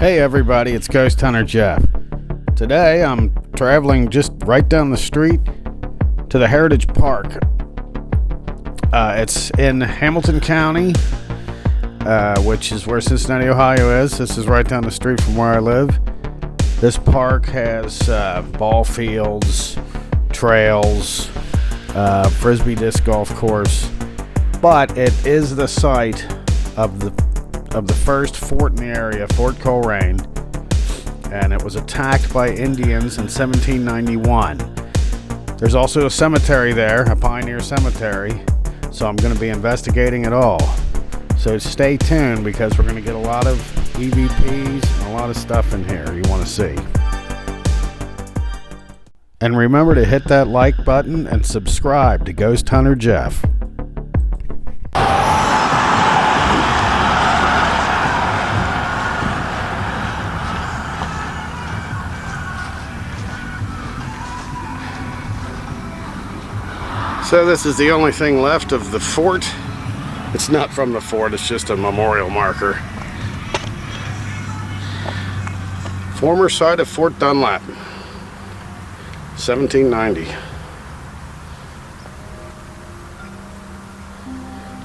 Hey everybody, it's Ghost Hunter Jeff. Today I'm traveling just right down the street to the Heritage Park. It's in Hamilton County, which is where Cincinnati, Ohio is. This is right down the street from where I live. This park has ball fields, trails, frisbee disc golf course, but it is the site of the first fort in the area, Fort Coleraine, and it was attacked by Indians in 1791. There's also a cemetery there, a pioneer cemetery, so I'm going to be investigating it all. So stay tuned because we're going to get a lot of EVPs and a lot of stuff in here you want to see. And remember to hit that like button and subscribe to Ghost Hunter Jeff. So this is the only thing left of the fort. It's not from the fort, it's just a memorial marker. Former site of Fort Dunlap, 1790.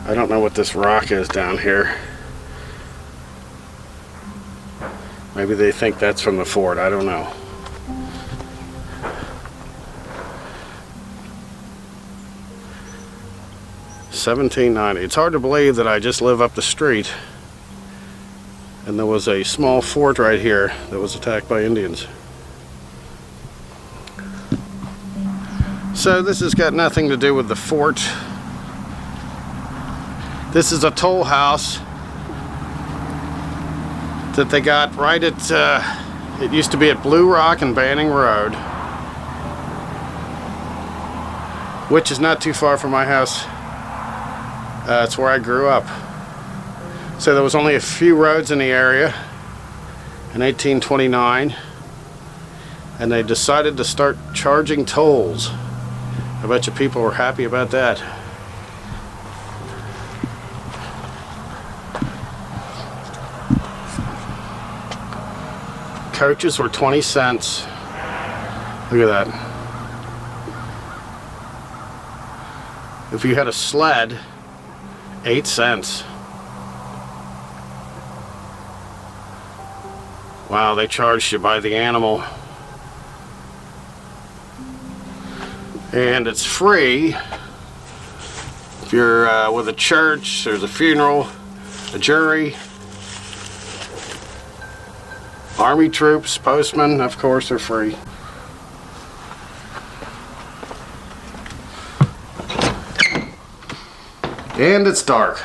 I don't know what this rock is down here. Maybe they think that's from the fort, I don't know. $17.90. It's hard to believe that I just live up the street and there was a small fort right here that was attacked by Indians. So this has got nothing to do with the fort. This is a toll house that they got right at, it used to be at Blue Rock and Banning Road, which is not too far from my house. It's where I grew up. So there was only a few roads in the area in 1829, and they decided to start charging tolls. I bet you people were happy about that. Coaches were 20 cents. Look at that. If you had a sled, 8 cents. Wow, they charged you by the animal. And it's free if you're with a church, there's a funeral, a jury, army troops, postmen, of course, they're free. And it's dark.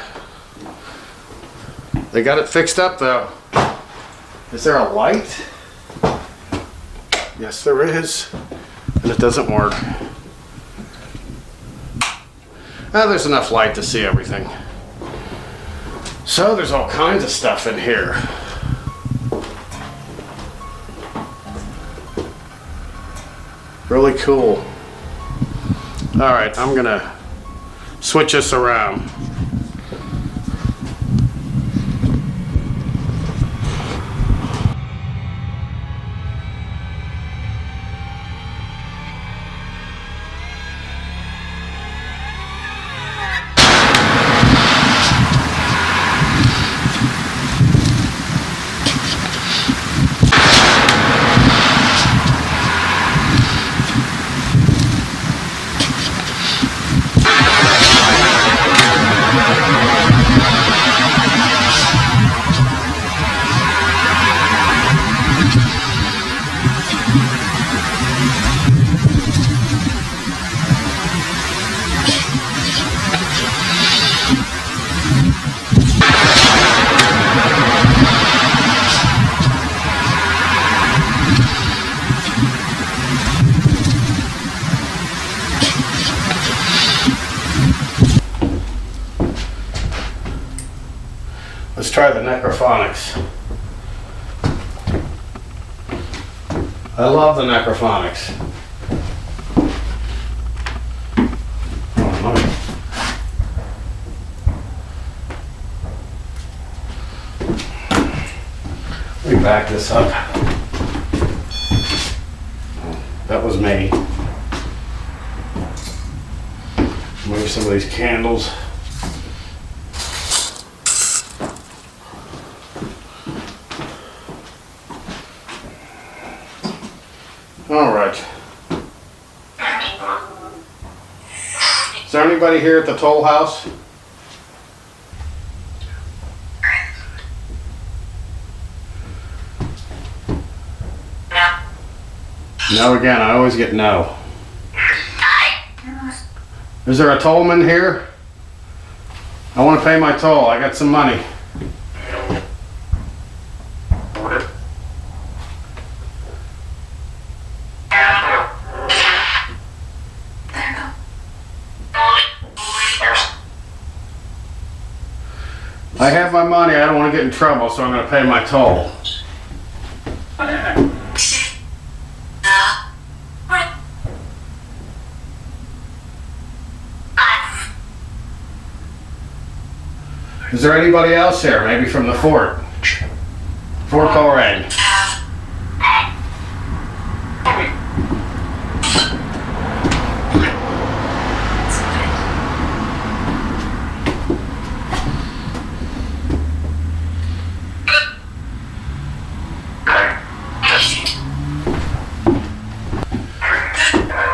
They got it fixed up though. Is there a light? Yes, there is. And it doesn't work. There's enough light to see everything. So there's all kinds of stuff in here. Really cool. Alright, I'm gonna switch this around. Let's try the necrophonics. I love the necrophonics. Let me back this up. That was me. Move some of these candles. All right. Is there anybody here at the toll house? No again, I always get no. Is there a tollman here? I want to pay my toll. I got some money. I have my money. I don't want to get in trouble, so I'm going to pay my toll. Is there anybody else here? Maybe from the fort? Fort Coleraine.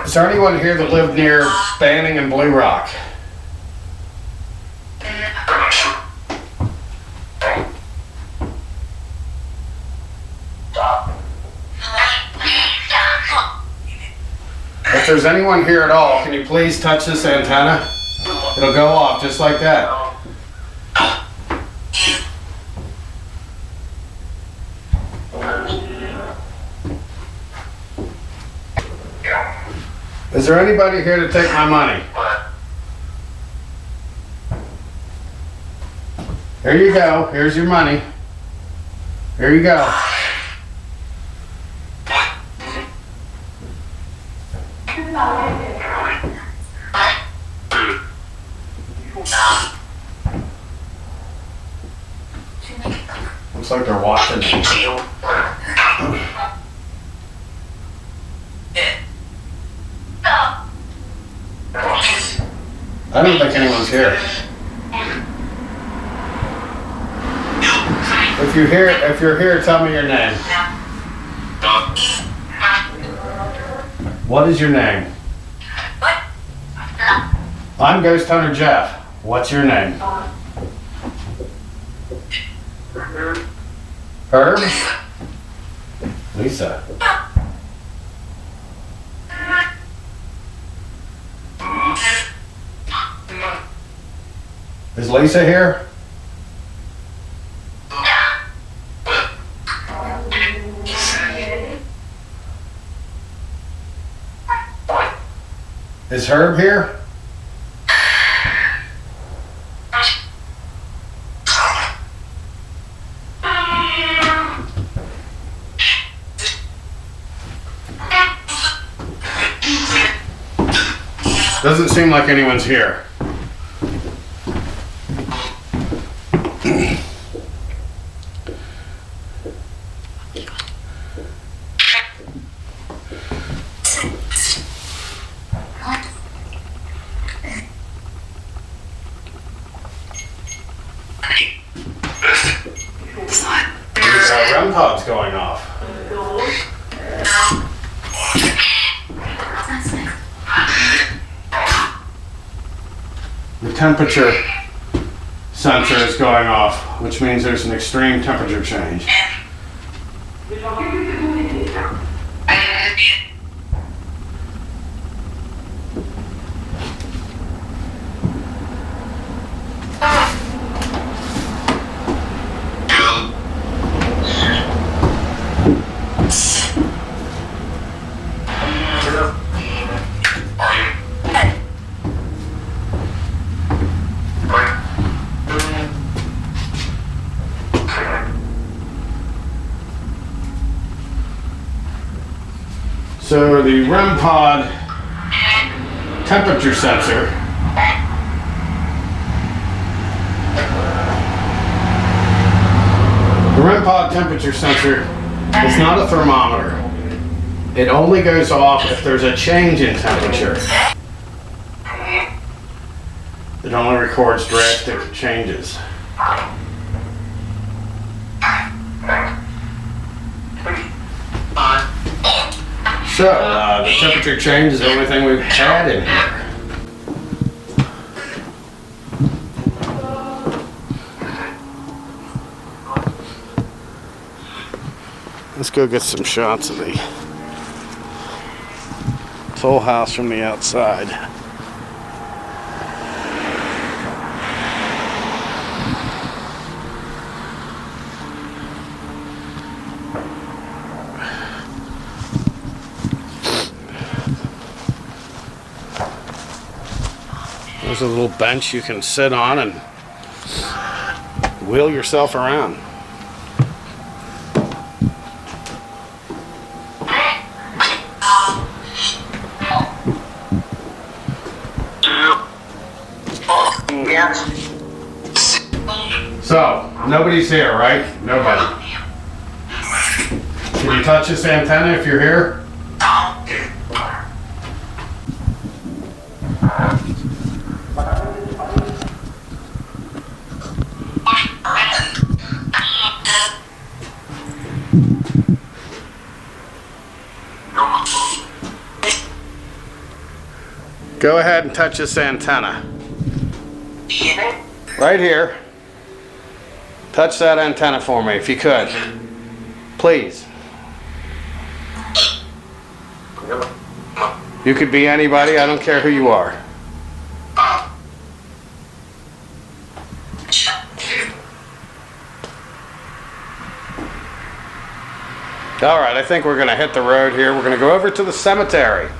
Is there anyone here that lived near Banning and Blue Rock? If there's anyone here at all, can you please touch this antenna? It'll go off just like that. Is there anybody here to take my money? Here you go. Here's your money. Here you go. Looks like they're watching. I don't think anyone's here. If you're here, tell me your name. What is your name? I'm Ghost Hunter Jeff. What's your name? Herb? Lisa. Is Lisa here? Is Herb here? Doesn't seem like anyone's here. REM pod's going off. The temperature sensor is going off, which means there's an extreme temperature change. So the REM pod temperature sensor The REM pod temperature sensor is not a thermometer. It only goes off if there's a change in temperature. It only records drastic changes. So, the temperature change is the only thing we've had in here. Let's go get some shots of the toll house from the outside. There's a little bench you can sit on and wheel yourself around. So, nobody's here, right? Nobody. Can you touch this antenna if you're here? Go ahead and touch this antenna. Right here. Touch that antenna for me if you could. Please. You could be anybody, I don't care who you are. Alright, I think we're going to hit the road here. We're going to go over to the cemetery.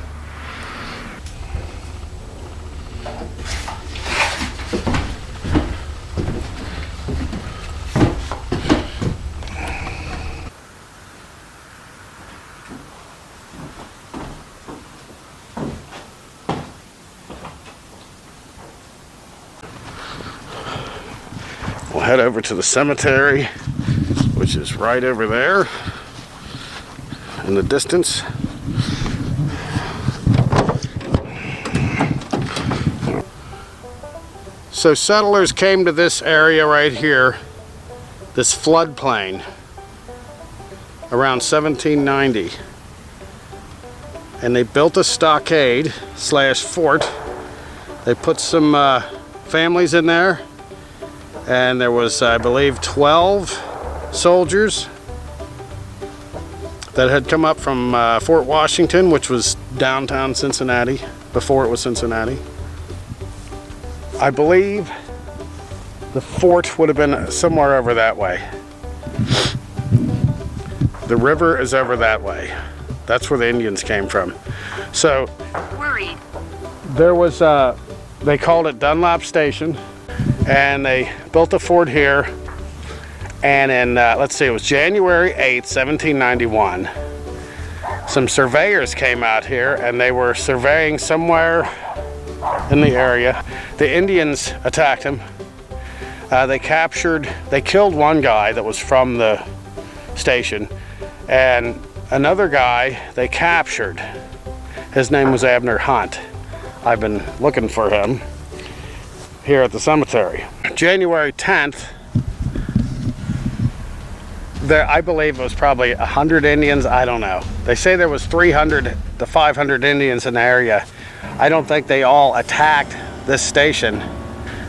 We'll head over to the cemetery, which is right over there in the distance. So settlers came to this area right here, this floodplain, around 1790. And they built a stockade slash fort. They put some families in there. And there was, I believe, 12 soldiers that had come up from Fort Washington, which was downtown Cincinnati, before it was Cincinnati. I believe the fort would have been somewhere over that way. The river is over that way. That's where the Indians came from. So, there was, they called it Dunlap Station. And they built a fort here, and in, let's see, it was January 8th, 1791. Some surveyors came out here, and they were surveying somewhere in the area. The Indians attacked them. They killed one guy that was from the station, and another guy they captured. His name was Abner Hunt. I've been looking for him here at the cemetery. January 10th, I believe it was probably 100 Indians, I don't know. They say there was 300 to 500 Indians in the area. I don't think they all attacked this station.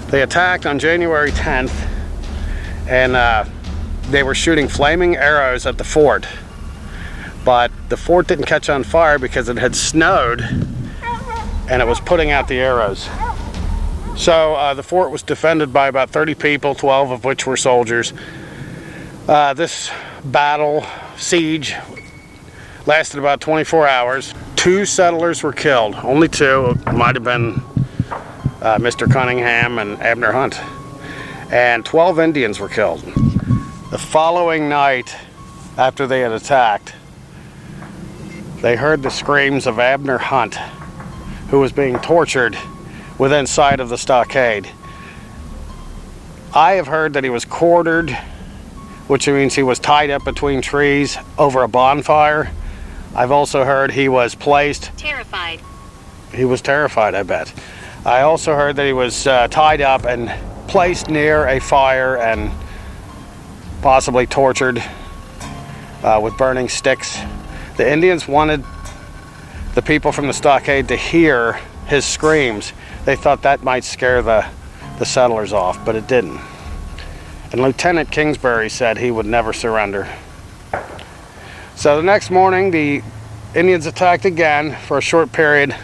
They attacked on January 10th, and they were shooting flaming arrows at the fort. But the fort didn't catch on fire because it had snowed, and it was putting out the arrows. So the fort was defended by about 30 people, 12 of which were soldiers. This siege, lasted about 24 hours. 2 settlers were killed, only 2. It might have been Mr. Cunningham and Abner Hunt. And 12 Indians were killed. The following night, after they had attacked, they heard the screams of Abner Hunt, who was being tortured within sight of the stockade. I have heard that he was quartered which means he was tied up between trees over a bonfire. I've also heard he was placed... Terrified. He was terrified, I bet. I also heard that he was tied up and placed near a fire and possibly tortured with burning sticks. The Indians wanted the people from the stockade to hear his screams. They thought that might scare the settlers off, but it didn't. And Lieutenant Kingsbury said he would never surrender. So the next morning, the Indians attacked again for a short period.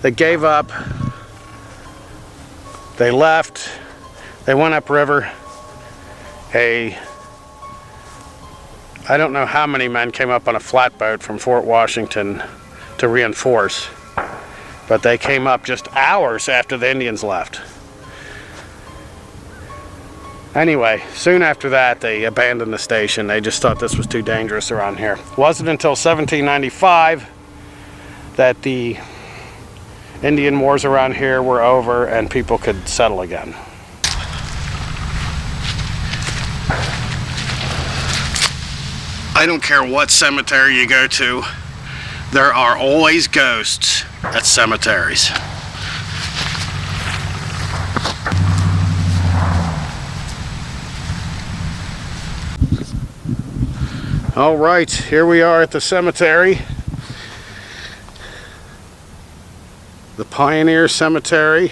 They gave up. They left. They went upriver. I don't know how many men came up on a flatboat from Fort Washington to reinforce, but they came up just hours after the Indians left. Anyway, soon after that, they abandoned the station. They just thought this was too dangerous around here. It wasn't until 1795 that the Indian wars around here were over and people could settle again. I don't care what cemetery you go to, there are always ghosts at cemeteries. All right, here we are at the cemetery. The Pioneer Cemetery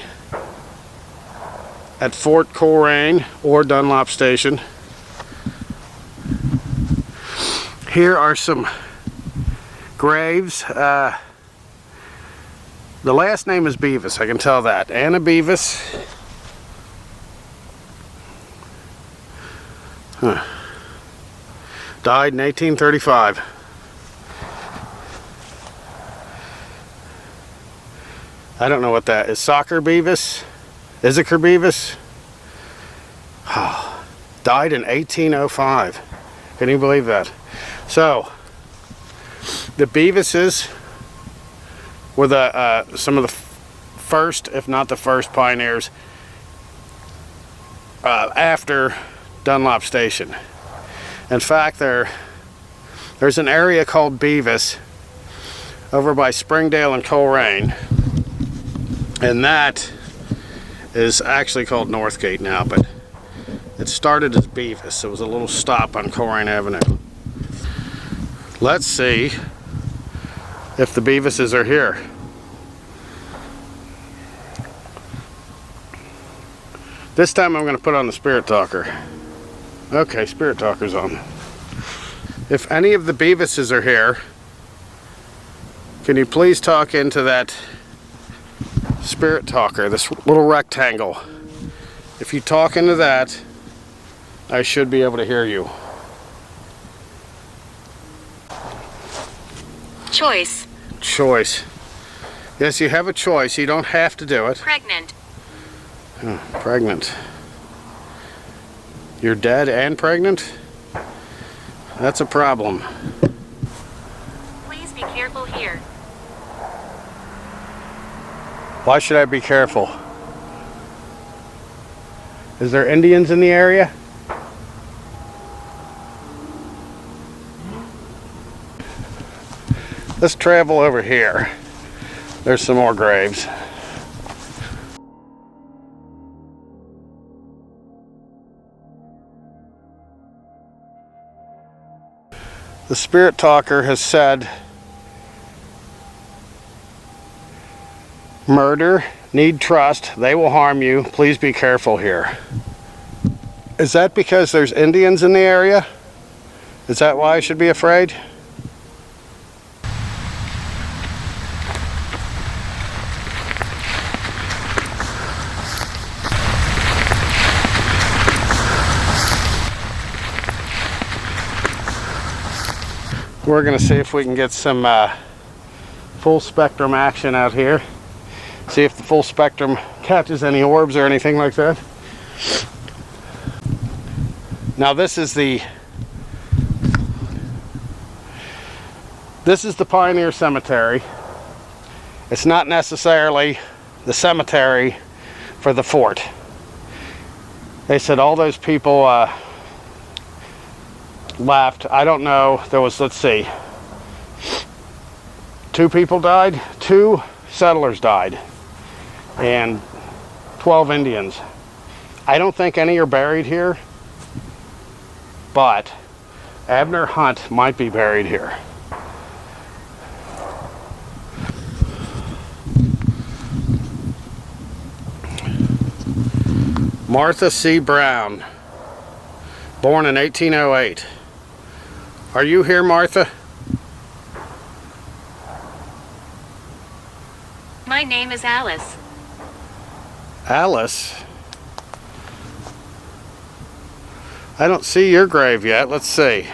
at Fort Coleraine or Dunlop Station. Here are some graves. The last name is Beavis, I can tell that. Anna Beavis. Died in 1835. I don't know what that is. Soccer Beavis? Issachar Beavis? Died in 1805. Can you believe that? So, the Beavises were some of the first, if not the first, pioneers after Dunlop Station. In fact, there's an area called Beavis over by Springdale and Coleraine, and that is actually called Northgate now, but it started as Beavis. It was a little stop on Coleraine Avenue. Let's see if the Beavises are here. This time I'm going to put on the Spirit Talker. Okay, Spirit Talker's on. If any of the Beavises are here, can you please talk into that Spirit Talker, this little rectangle? If you talk into that, I should be able to hear you. Choice. Choice. Yes, you have a choice. You don't have to do it. Pregnant. Oh, pregnant. You're dead and pregnant? That's a problem. Please be careful here. Why should I be careful? Is there Indians in the area? Let's travel over here. There's some more graves. The Spirit Talker has said, murder, need trust, they will harm you, please be careful here. Is that because there's Indians in the area? Is that why I should be afraid? We're going to see if we can get some full spectrum action out here. See if the full spectrum catches any orbs or anything like that. Now this is the Pioneer Cemetery. It's not necessarily the cemetery for the fort. They said all those people left. I don't know. There was, let's see, 2 people died, 2 settlers died, and 12 Indians. I don't think any are buried here, but Abner Hunt might be buried here. Martha C. Brown, born in 1808. Are you here, Martha? My name is Alice. Alice? I don't see your grave yet. Let's see.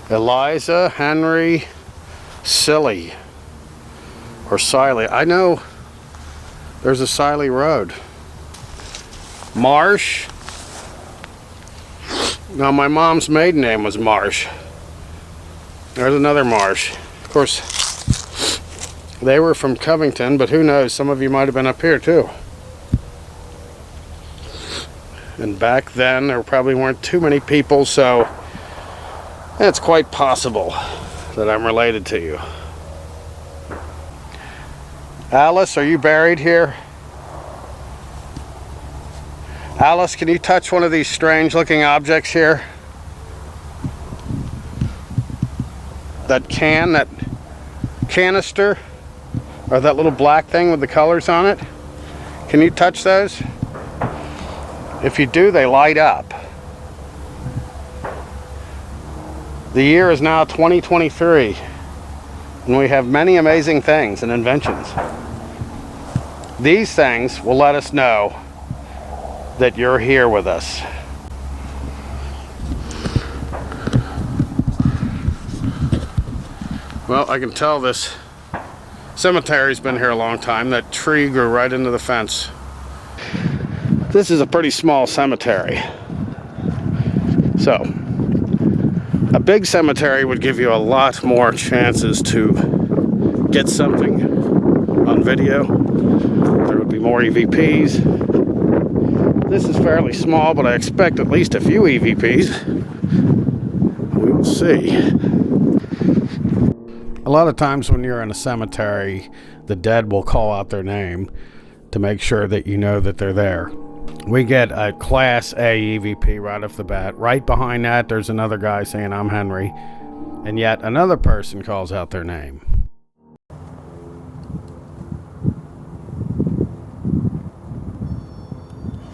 Eliza Henry Silly. Or Siley. I know there's a Siley Road. Marsh. Now, my mom's maiden name was Marsh. There's another Marsh. Of course, they were from Covington, but who knows? Some of you might have been up here too. And back then, there probably weren't too many people, so it's quite possible that I'm related to you. Alice, are you buried here? Alice, can you touch one of these strange looking objects here? That canister, or that little black thing with the colors on it? Can you touch those? If you do, they light up. The year is now 2023, and we have many amazing things and inventions. These things will let us know that you're here with us. Well, I can tell this cemetery's been here a long time. That tree grew right into the fence. This is a pretty small cemetery. So, a big cemetery would give you a lot more chances to get something on video. There would be more EVPs. This is fairly small, but I expect at least a few EVPs. We will see. A lot of times when you're in a cemetery, the dead will call out their name to make sure that you know that they're there. We get a Class A EVP right off the bat. Right behind that, there's another guy saying, "I'm Henry." And yet another person calls out their name.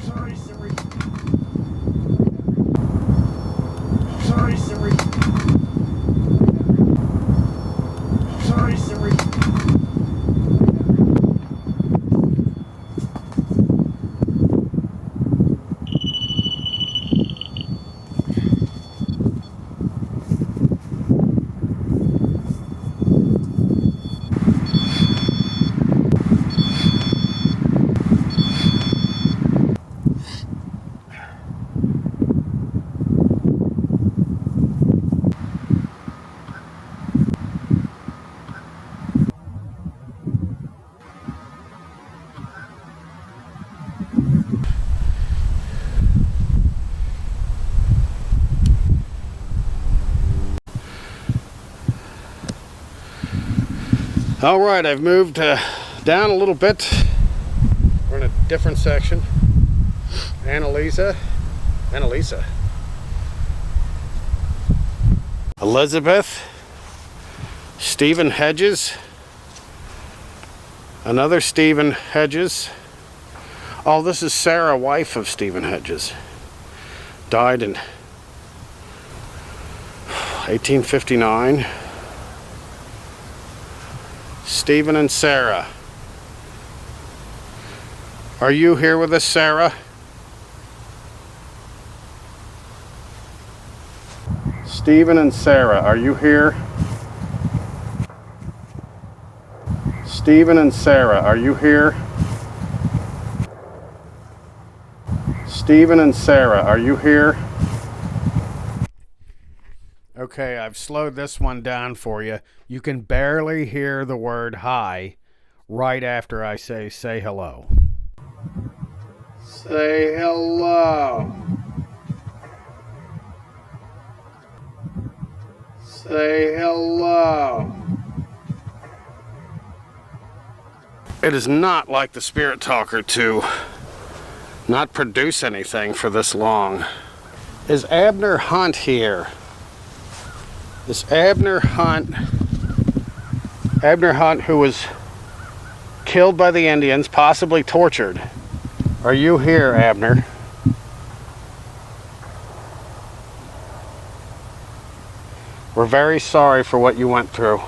Sorry, Siri. Sorry, Siri. Sorry, Siri. All right, I've moved down a little bit. We're in a different section. Annalisa. Elizabeth. Stephen Hedges. Another Stephen Hedges. Oh, this is Sarah, wife of Stephen Hedges. Died in 1859. Stephen and Sarah. Are you here with us, Sarah? Stephen and Sarah, are you here? Stephen and Sarah, are you here? Stephen and Sarah, are you here? Okay, I've slowed this one down for you. You can barely hear the word hi right after I say hello. Say hello. Say hello. It is not like the Spirit Talker to not produce anything for this long. Is Abner Hunt here? Is Abner Hunt who was killed by the Indians, possibly tortured? Are you here, Abner? We're very sorry for what you went through.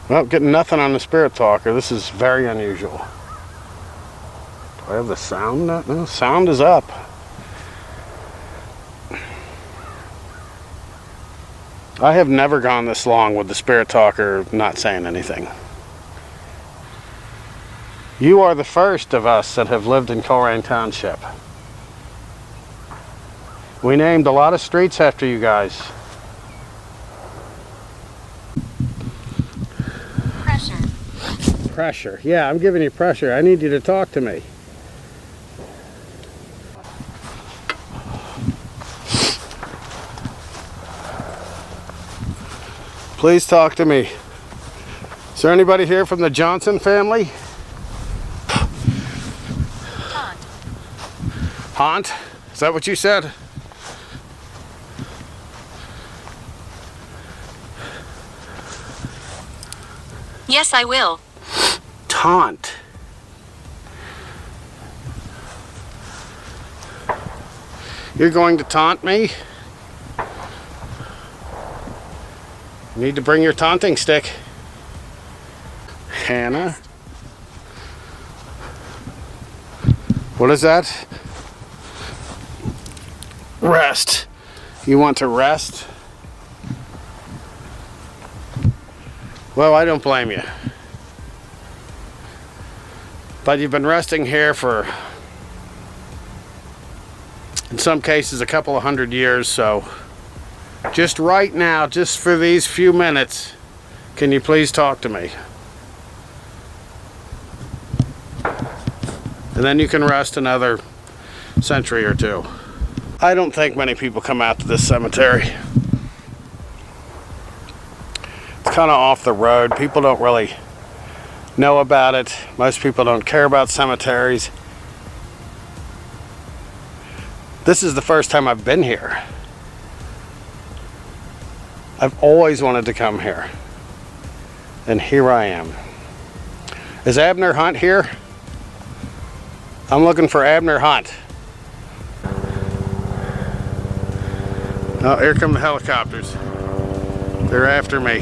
Well, getting nothing on the Spirit Talker. This is very unusual. Do I have the sound? No, sound is up. I have never gone this long with the Spirit Talker not saying anything. You are the first of us that have lived in Coleraine Township. We named a lot of streets after you guys. Pressure. Yeah, I'm giving you pressure. I need you to talk to me. Please talk to me. Is there anybody here from the Johnson family? Haunt. Haunt? Is that what you said? Yes, I will. Taunt. You're going to taunt me? You need to bring your taunting stick. Hannah? What is that? Rest. You want to rest? Well, I don't blame you. But you've been resting here for, in some cases, a couple of 100 years, so just right now, just for these few minutes, can you please talk to me? And then you can rest another century or two. I don't think many people come out to this cemetery. It's kind of off the road. People don't really know about it. Most people don't care about cemeteries. This is the first time I've been here. I've always wanted to come here. And here I am. Is Abner Hunt here? I'm looking for Abner Hunt. Oh, here come the helicopters. They're after me.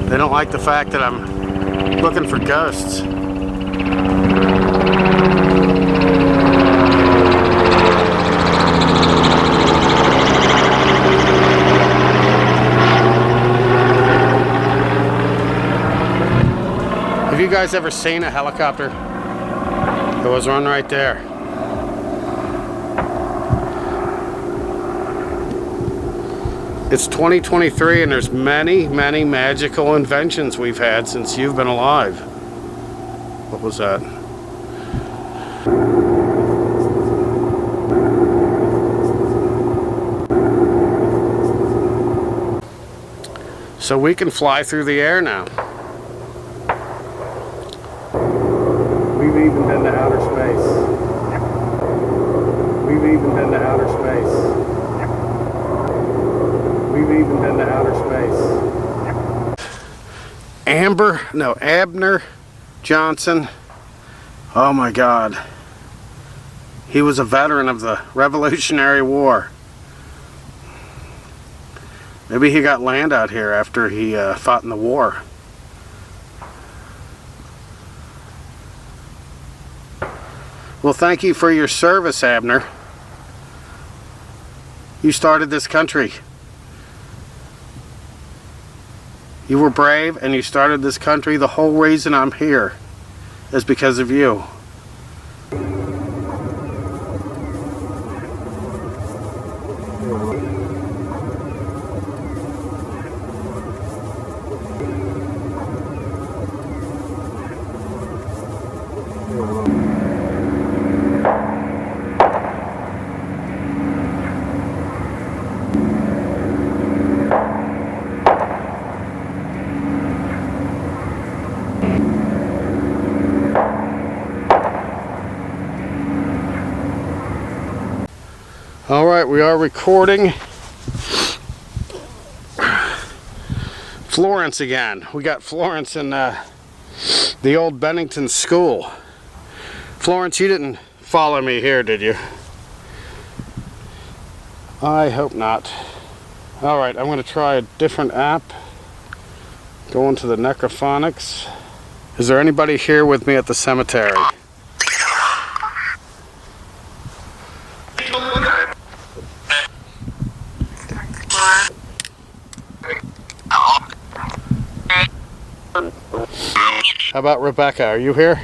They don't like the fact that I'm looking for ghosts. Have you guys ever seen a helicopter? There was one right there. It's 2023 and there's many, many magical inventions we've had since you've been alive. What was that? So we can fly through the air now. We've even been to outer space. We've even been to outer space. We've even been to outer space. Abner Johnson. Oh my God. He was a veteran of the Revolutionary War. Maybe he got land out here after he fought in the war. Well, thank you for your service, Abner. You started this country. You were brave and you started this country. The whole reason I'm here is because of you. All right, we are recording Florence again. We got Florence in the old Bennington school. Florence, you didn't follow me here, did you? I hope not. All right, I'm going to try a different app. Go into the Necrophonics. Is there anybody here with me at the cemetery? How about Rebecca? Are you here?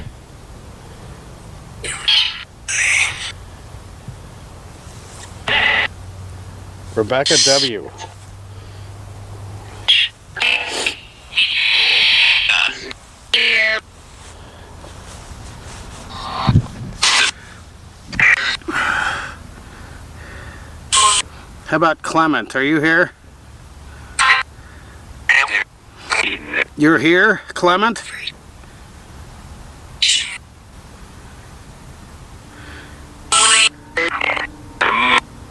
Rebecca W. How about Clement? Are you here? You're here, Clement?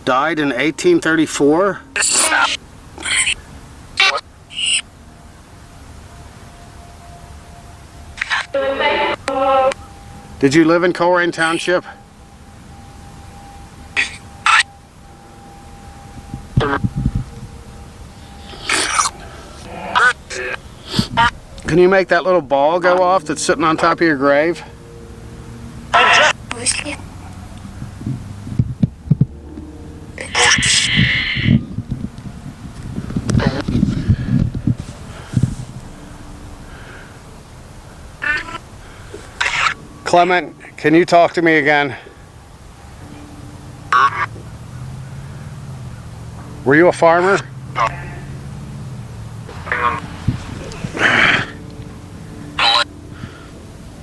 Died in 1834? Did you live in Coleraine Township? Can you make that little ball go off that's sitting on top of your grave? Clement, can you talk to me again? Were you a farmer?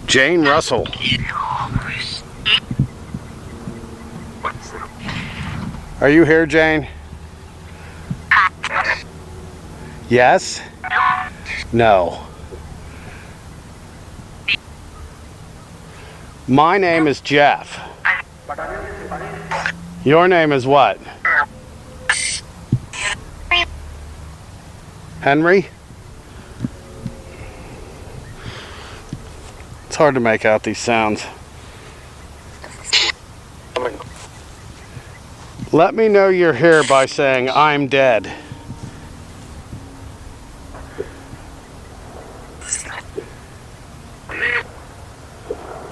Jane Russell. Are you here, Jane? Yes? No. My name is Jeff. Your name is what? Henry? It's hard to make out these sounds. Let me know you're here by saying, "I'm dead."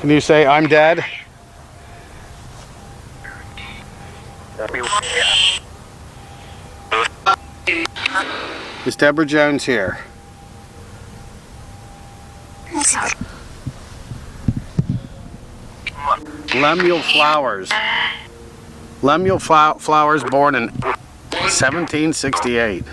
Can you say, "I'm dead"? Is Deborah Jones here? Lemuel Flowers. Lemuel Flowers, born in 1768.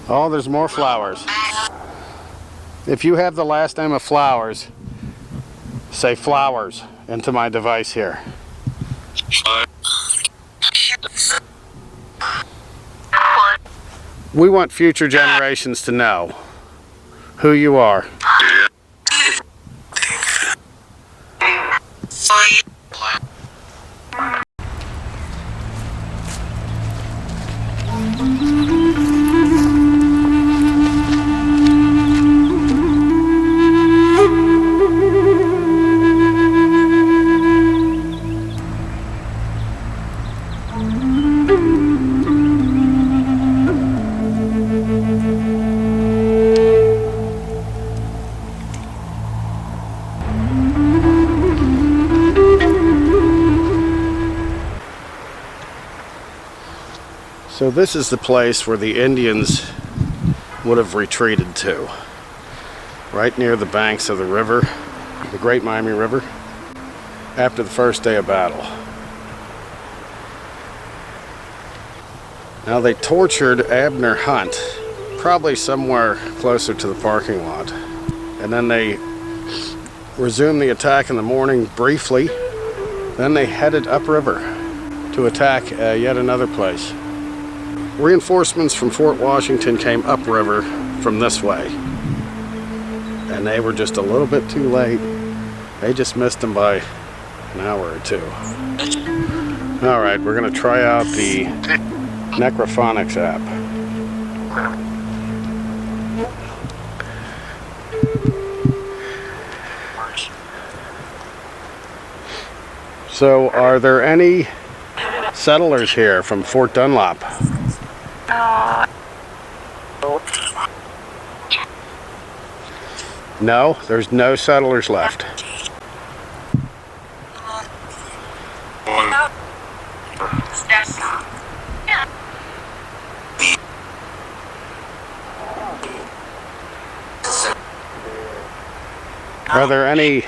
Oh, there's more flowers. If you have the last name of Flowers, say Flowers into my device here. We want future generations to know who you are. So this is the place where the Indians would have retreated to, right near the banks of the river, the Great Miami River, after the first day of battle. Now they tortured Abner Hunt, probably somewhere closer to the parking lot, and then they resumed the attack in the morning briefly. Then they headed upriver to attack yet another place. Reinforcements from Fort Washington came upriver from this way. And they were just a little bit too late. They just missed them by an hour or two. Alright, we're going to try out the Necrophonics app. So, are there any settlers here from Fort Dunlop? No, there's no settlers left. Are there any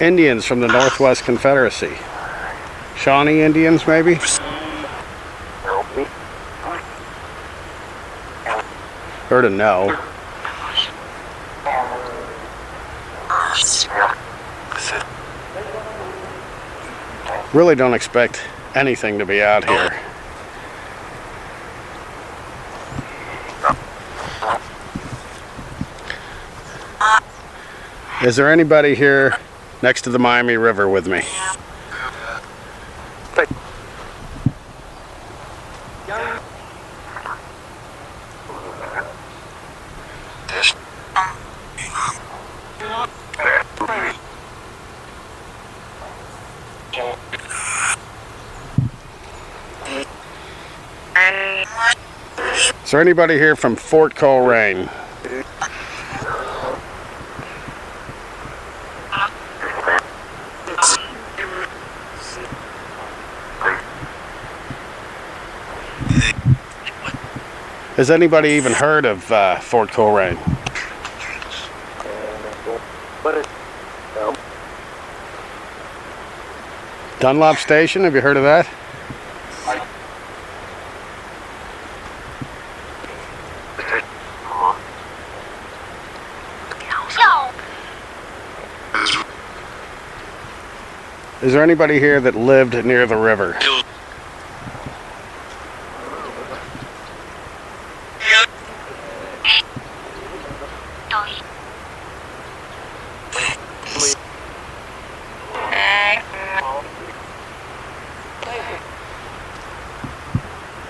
Indians from the Northwest Confederacy? Shawnee Indians, maybe? Heard a no. Really don't expect anything to be out here. Is there anybody here next to the Miami River with me? Is there anybody here from Fort Coleraine? Has anybody even heard of Fort Coleraine? Dunlop Station, have you heard of that? Is there anybody here that lived near the river?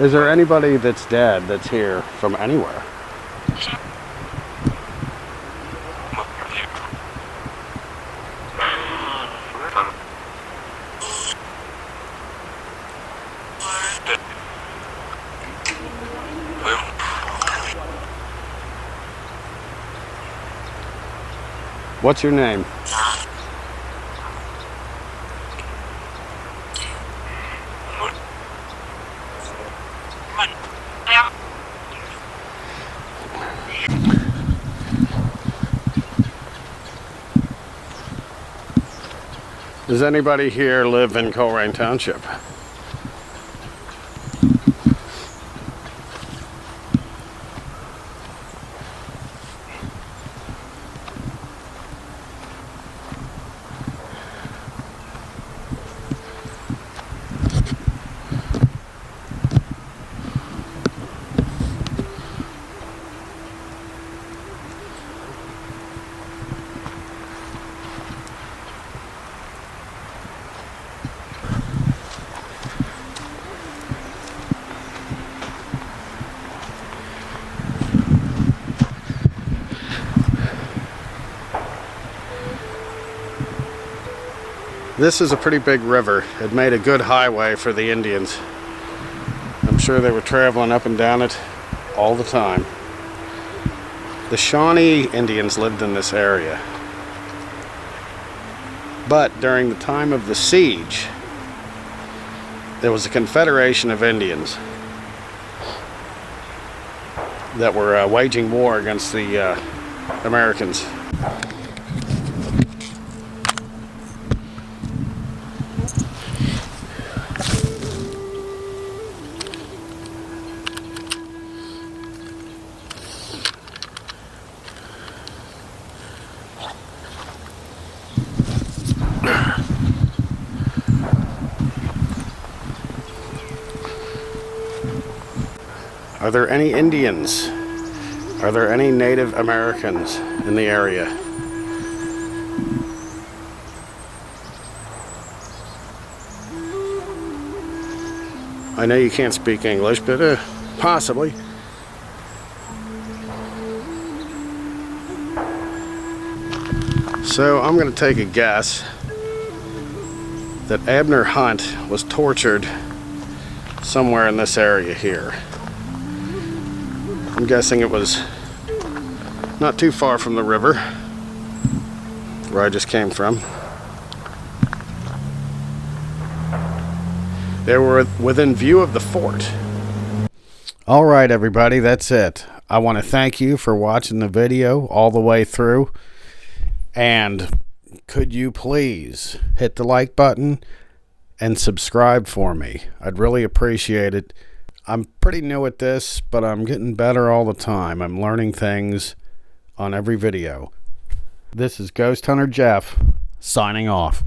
Is there anybody that's dead that's here from anywhere? What's your name? Does anybody here live in Coleraine Township? This is a pretty big river. It made a good highway for the Indians. I'm sure they were traveling up and down it all the time. The Shawnee Indians lived in this area. But during the time of the siege, there was a confederation of Indians that were waging war against the Americans. Are there any Indians? Are there any Native Americans in the area? I know you can't speak English, but possibly. So I'm going to take a guess that Abner Hunt was tortured somewhere in this area here. I'm guessing it was not too far from the river where I just came from. They were within view of the fort. All right, everybody, that's it. I want to thank you for watching the video all the way through. And could you please hit the like button and subscribe for me? I'd really appreciate it. I'm pretty new at this, but I'm getting better all the time. I'm learning things on every video. This is Ghost Hunter Jeff, signing off.